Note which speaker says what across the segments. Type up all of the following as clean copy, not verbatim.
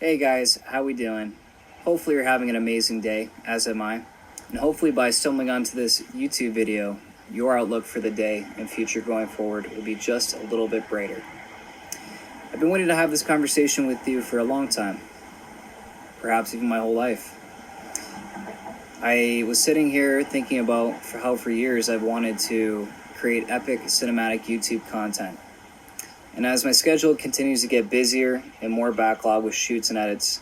Speaker 1: Hey guys, how we doing? Hopefully you're having an amazing day, as am I. And hopefully by stumbling onto this YouTube video, your outlook for the day and future going forward will be just a little bit brighter. I've been waiting to have this conversation with you for a long time, perhaps even my whole life. I was sitting here thinking about how for years I've wanted to create epic cinematic YouTube content. And as my schedule continues to get busier and more backlog with shoots and edits,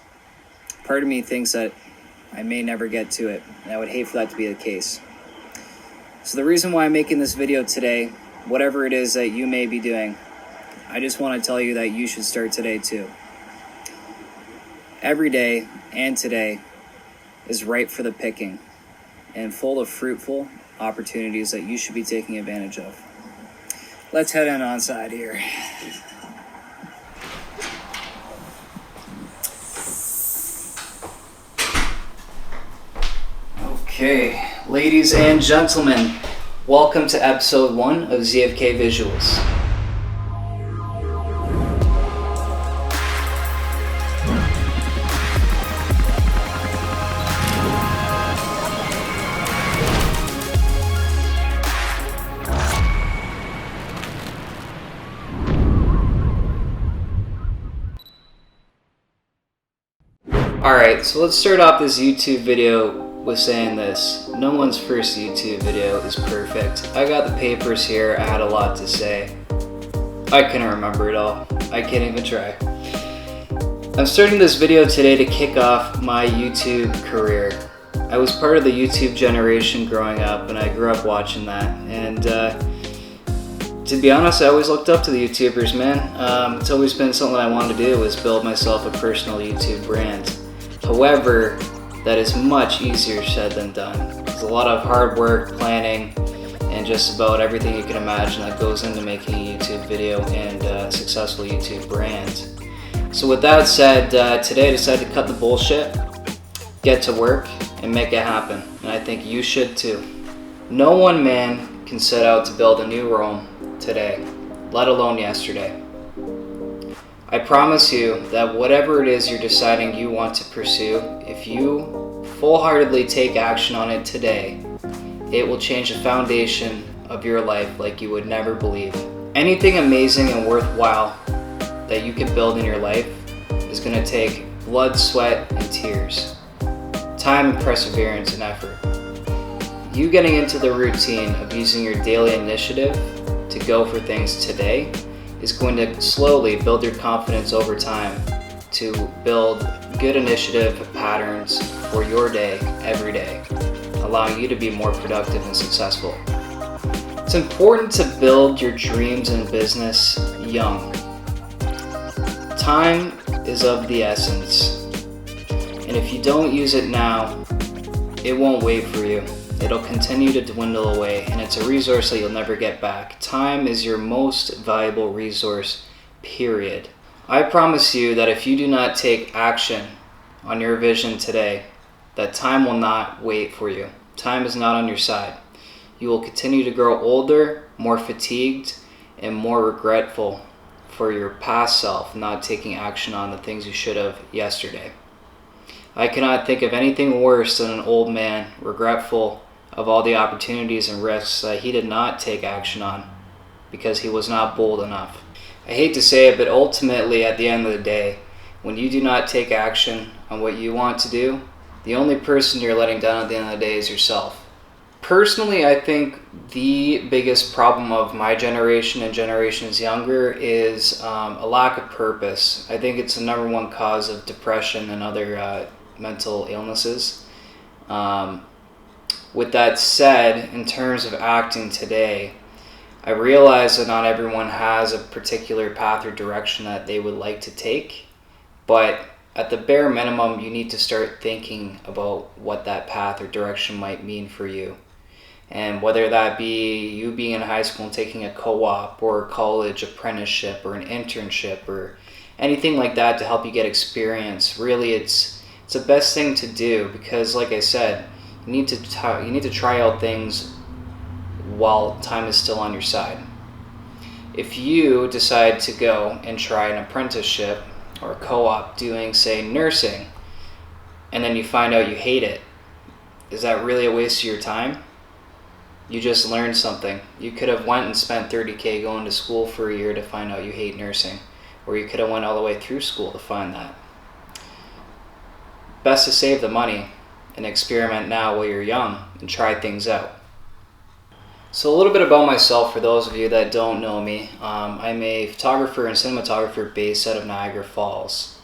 Speaker 1: part of me thinks that I may never get to it, and I would hate for that to be the case. So the reason why I'm making this video today, whatever it is that you may be doing, I just want to tell you that you should start today too. Every day and today is ripe for the picking and full of fruitful opportunities that you should be taking advantage of. Let's head in on side here. Okay, ladies and gentlemen, welcome to episode 1 of ZFK Visuals. Alright, so let's start off this YouTube video with saying this. No one's first YouTube video is perfect. I got the papers here, I had a lot to say. I couldn't remember it all. I can't even try. I'm starting this video today to kick off my YouTube career. I was part of the YouTube generation growing up, and I grew up watching that. And to be honest, I always looked up to the YouTubers, man. It's always been something I wanted to do, was build myself a personal YouTube brand. However, that is much easier said than done. There's a lot of hard work, planning, and just about everything you can imagine that goes into making a YouTube video and a successful YouTube brand. So with that said, today I decided to cut the bullshit, get to work, and make it happen. And I think you should too. No one man can set out to build a new Rome today, let alone yesterday. I promise you that whatever it is you're deciding you want to pursue, if you full-heartedly take action on it today, it will change the foundation of your life like you would never believe. Anything amazing and worthwhile that you can build in your life is going to take blood, sweat, and tears, time and perseverance and effort. You getting into the routine of using your daily initiative to go for things today is going to slowly build your confidence over time to build good initiative patterns for your day every day, allowing you to be more productive and successful. It's important to build your dreams in business young. Time is of the essence, and if you don't use it now, it won't wait for you. It'll continue to dwindle away, and it's a resource that you'll never get back. Time is your most valuable resource, period. I promise you that if you do not take action on your vision today, that time will not wait for you. Time is not on your side. You will continue to grow older, more fatigued, and more regretful for your past self not taking action on the things you should have yesterday. I cannot think of anything worse than an old man regretful of all the opportunities and risks that he did not take action on because he was not bold enough. I hate to say it, but ultimately at the end of the day, when you do not take action on what you want to do, the only person you're letting down at the end of the day is yourself. Personally, I think the biggest problem of my generation and generations younger is a lack of purpose. I think it's the number one cause of depression and other mental illnesses. With that said, in terms of acting today, I realize that not everyone has a particular path or direction that they would like to take, but at the bare minimum, you need to start thinking about what that path or direction might mean for you. And whether that be you being in high school and taking a co-op or a college apprenticeship or an internship or anything like that to help you get experience, really it's the best thing to do, because like I said, you need to try out things while time is still on your side. If you decide to go and try an apprenticeship or co-op doing, say, nursing, and then you find out you hate it, is that really a waste of your time? You just learned something. You could have went and spent $30K going to school for a year to find out you hate nursing, or you could have went all the way through school to find that. Best to save the money and experiment now while you're young and try things out. So a little bit about myself for those of you that don't know me. I'm a photographer and cinematographer based out of Niagara Falls.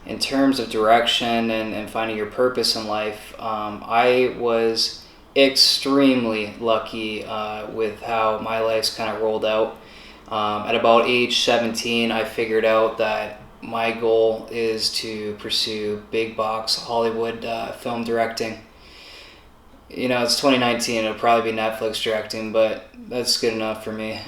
Speaker 1: In terms of direction and finding your purpose in life, I was extremely lucky with how my life's kind of rolled out. At about age 17, I figured out that my goal is to pursue big box Hollywood film directing. You know, it's 2019, it'll probably be Netflix directing, but that's good enough for me.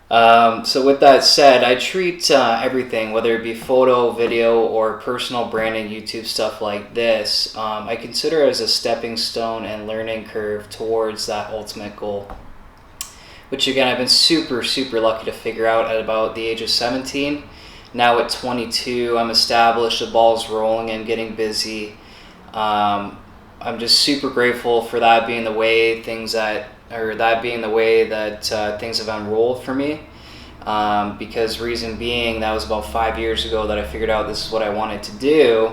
Speaker 1: So with that said, I treat everything, whether it be photo, video, or personal branding, YouTube stuff like this, I consider it as a stepping stone and learning curve towards that ultimate goal. Which again, I've been super, super lucky to figure out at about the age of 17. Now at 22, I'm established, the ball's rolling and getting busy. I'm just super grateful for that being the way things that things have unrolled for me. Because reason being, that was about 5 years ago that I figured out this is what I wanted to do.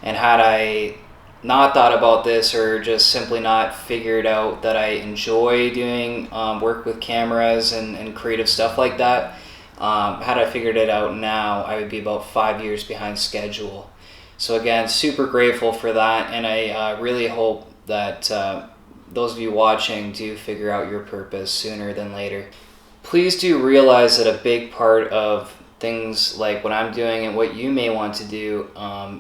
Speaker 1: And had I not thought about this, or just simply not figured out that I enjoy doing work with cameras and creative stuff like that, had I figured it out now, I would be about 5 years behind schedule. So again, super grateful for that, and I really hope that those of you watching do figure out your purpose sooner than later. Please do realize that a big part of things like what I'm doing and what you may want to do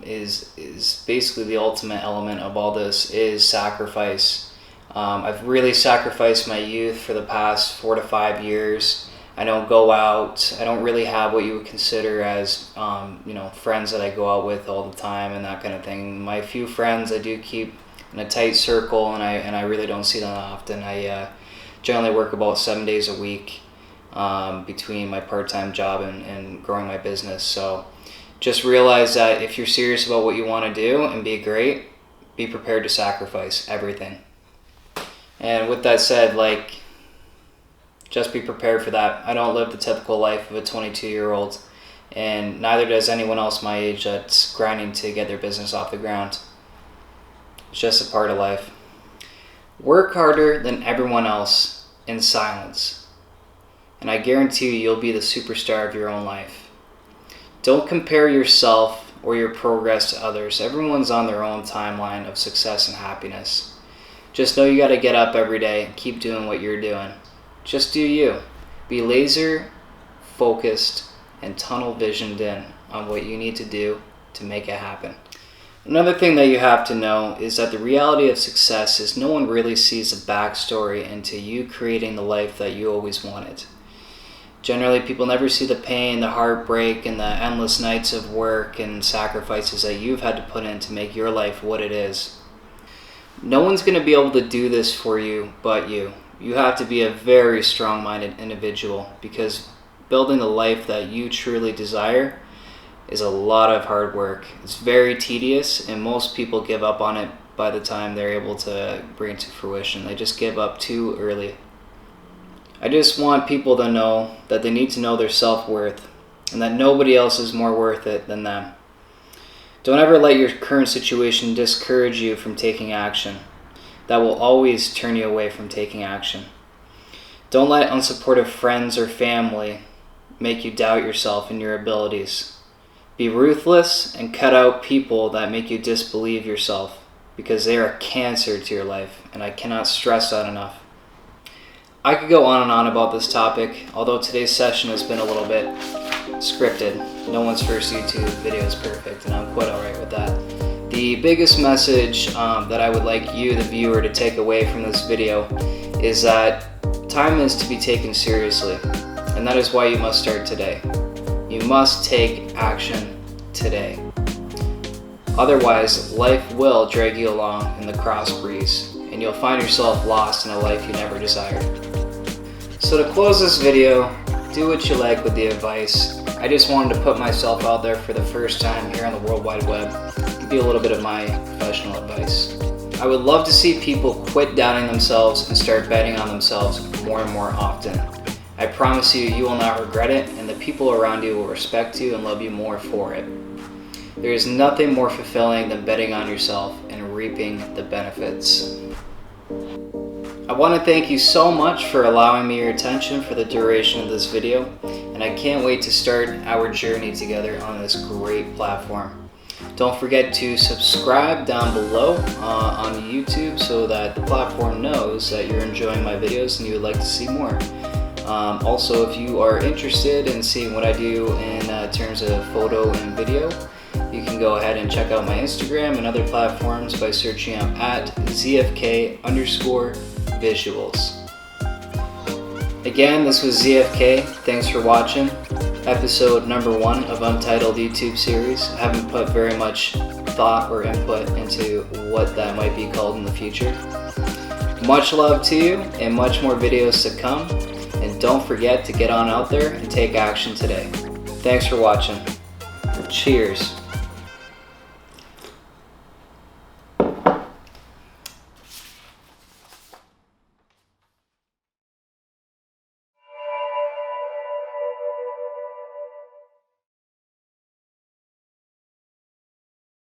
Speaker 1: is basically the ultimate element of all this is sacrifice. I've really sacrificed my youth for the past 4 to 5 years. I don't go out. I don't really have what you would consider as, friends that I go out with all the time and that kind of thing. My few friends I do keep in a tight circle, and I really don't see them often. I generally work about 7 days a week between my part-time job and growing my business. So just realize that if you're serious about what you want to do and be great, be prepared to sacrifice everything. And with that said, just be prepared for that. I don't live the typical life of a 22-year-old, and neither does anyone else my age that's grinding to get their business off the ground. It's just a part of life. Work harder than everyone else in silence, and I guarantee you'll be the superstar of your own life. Don't compare yourself or your progress to others. Everyone's on their own timeline of success and happiness. Just know you got to get up every day and keep doing what you're doing. Just do you. Be laser focused and tunnel visioned in on what you need to do to make it happen. Another thing that you have to know is that the reality of success is no one really sees a backstory into you creating the life that you always wanted. Generally, people never see the pain, the heartbreak, and the endless nights of work and sacrifices that you've had to put in to make your life what it is. No one's going to be able to do this for you but you. You have to be a very strong-minded individual, because building the life that you truly desire is a lot of hard work. It's very tedious, and most people give up on it by the time they're able to bring it to fruition. They just give up too early. I just want people to know that they need to know their self-worth, and that nobody else is more worth it than them. Don't ever let your current situation discourage you from taking action. That will always turn you away from taking action. Don't let unsupportive friends or family make you doubt yourself and your abilities. Be ruthless and cut out people that make you disbelieve yourself, because they are a cancer to your life, and I cannot stress that enough. I could go on and on about this topic, although today's session has been a little bit scripted. No one's first YouTube video is perfect, and I'm quite alright with that. The biggest message that I would like you, the viewer, to take away from this video is that time is to be taken seriously, and that is why you must start today. You must take action today. Otherwise, life will drag you along in the cross breeze, and you'll find yourself lost in a life you never desired. So to close this video, do what you like with the advice. I just wanted to put myself out there for the first time here on the World Wide Web, give you a little bit of my professional advice. I would love to see people quit doubting themselves and start betting on themselves more and more often. I promise you, you will not regret it, and the people around you will respect you and love you more for it. There is nothing more fulfilling than betting on yourself and reaping the benefits. I want to thank you so much for allowing me your attention for the duration of this video, and I can't wait to start our journey together on this great platform. Don't forget to subscribe down below on YouTube so that the platform knows that you're enjoying my videos and you would like to see more. Also, if you are interested in seeing what I do in terms of photo and video, you can go ahead and check out my Instagram and other platforms by searching up at ZFK_visuals. Again, this was ZFK. Thanks for watching. Episode number 1 of Untitled YouTube series. I haven't put very much thought or input into what that might be called in the future. Much love to you and much more videos to come. And don't forget to get on out there and take action today. Thanks for watching. Cheers.